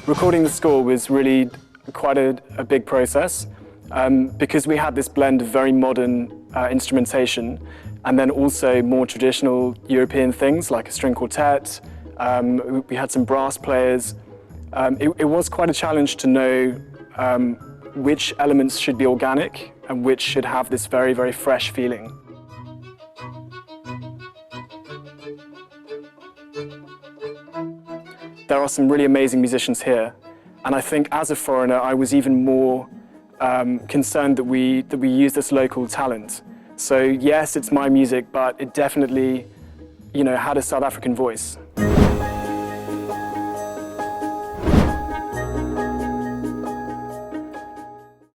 Recording the score was really quite a big process because we had this blend of very modern instrumentation and then also more traditional European things like a string quartet. We had some brass players. It was quite a challenge to know which elements should be organic and which should have this very, very fresh feeling. There are some really amazing musicians here, and I think as a foreigner I was even more concerned that we use this local talent. So yes, it's my music, but it definitely, had a South African voice.